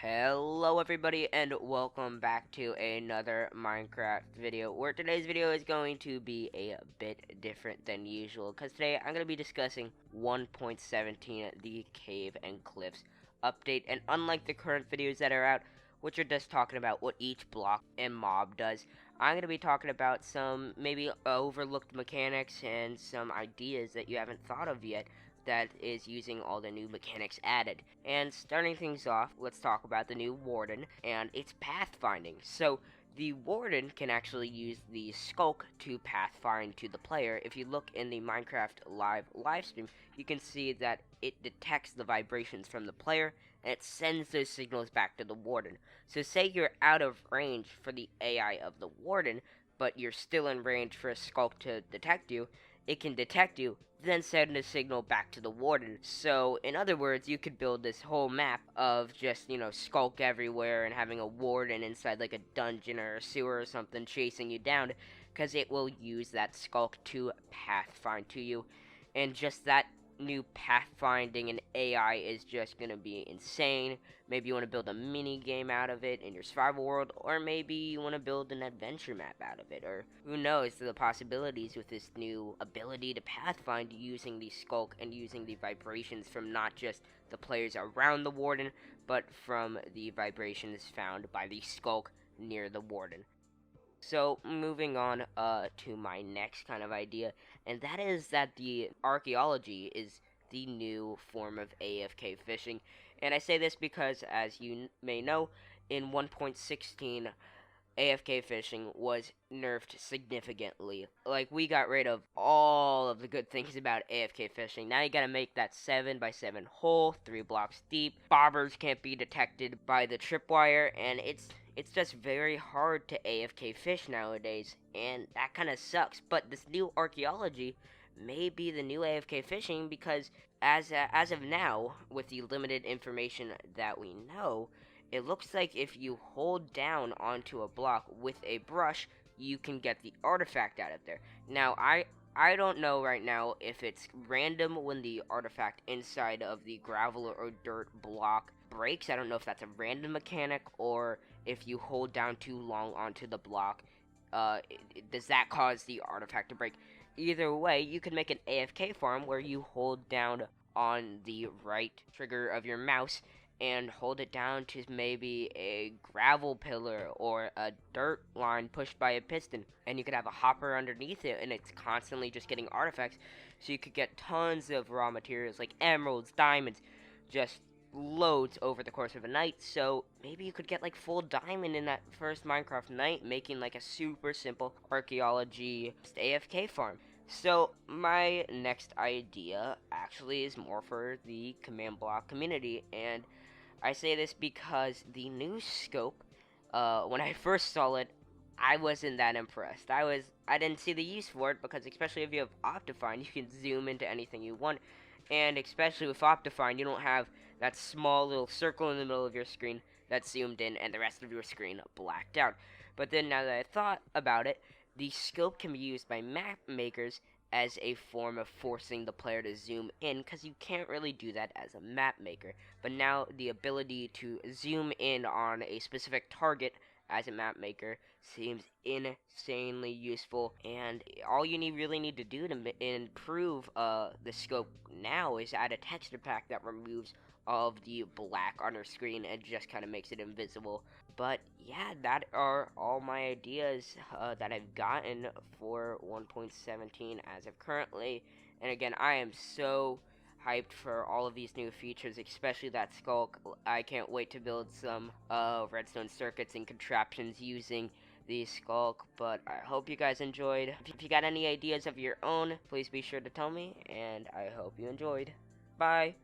Hello everybody and welcome back to another Minecraft video, where today's video is going to be a bit different than usual, because today I'm going to be discussing 1.17, the Cave and Cliffs update. And unlike the current videos that are out, which are just talking about what each block and mob does, I'm going to be talking about some maybe overlooked mechanics and some ideas that you haven't thought of yet that is using all the new mechanics added. And starting things off, let's talk about the new Warden and its pathfinding. So the Warden can actually use the Skulk to pathfind to the player. If you look in the Minecraft livestream, you can see that it detects the vibrations from the player and it sends those signals back to the Warden. So say you're out of range for the AI of the Warden, but you're still in range for a Skulk to detect you, it can detect you, then send a signal back to the Warden. So, in other words, you could build this whole map of just, Skulk everywhere and having a Warden inside like a dungeon or a sewer or something chasing you down, because it will use that Skulk to pathfind to you. And just that new pathfinding and AI is just gonna be insane. Maybe you want to build a mini game out of it in your survival world, or maybe you want to build an adventure map out of it, or who knows the possibilities with this new ability to pathfind using the Skulk and using the vibrations from not just the players around the Warden, but from the vibrations found by the Skulk near the Warden. So, moving on to my next kind of idea, and that is that the Archaeology is the new form of AFK fishing. And I say this because, as you may know, in 1.16, AFK fishing was nerfed significantly. Like, we got rid of all of the good things about AFK fishing. Now you gotta make that 7x7 hole, 3 blocks deep. Bobbers can't be detected by the tripwire, and it's just very hard to AFK fish nowadays, and that kind of sucks. But this new Archaeology may be the new AFK fishing, because as of now, with the limited information that we know, it looks like if you hold down onto a block with a brush, you can get the artifact out of there. Now, I don't know right now if it's random when the artifact inside of the gravel or dirt block breaks. I don't know if that's a random mechanic, or if you hold down too long onto the block, does that cause the artifact to break? Either way, you can make an AFK farm where you hold down on the right trigger of your mouse and hold it down to maybe a gravel pillar or a dirt line pushed by a piston, and you could have a hopper underneath it, and it's constantly just getting artifacts, so you could get tons of raw materials like emeralds, diamonds, just loads over the course of a night. So maybe you could get like full diamond in that first Minecraft night, making like a super simple Archaeology AFK farm. So my next idea actually is more for the command block community, and I say this because the new scope, when I first saw it, I wasn't that impressed. I didn't see the use for it, because especially if you have Optifine, you can zoom into anything you want, and especially with Optifine, you don't have that small little circle in the middle of your screen that's zoomed in and the rest of your screen blacked out. But then now that I thought about it, the scope can be used by map makers as a form of forcing the player to zoom in, because you can't really do that as a map maker. But now the ability to zoom in on a specific target as a map maker seems insanely useful, and all you really need to do to improve the scope now is add a texture pack that removes all of the black on your screen and just kind of makes it invisible. But yeah, that are all my ideas that I've gotten for 1.17 as of currently. And again, I am so hyped for all of these new features, especially that Skulk. I can't wait to build some redstone circuits and contraptions using the Skulk. But I hope you guys enjoyed. If you got any ideas of your own, please be sure to tell me, and I hope you enjoyed. Bye.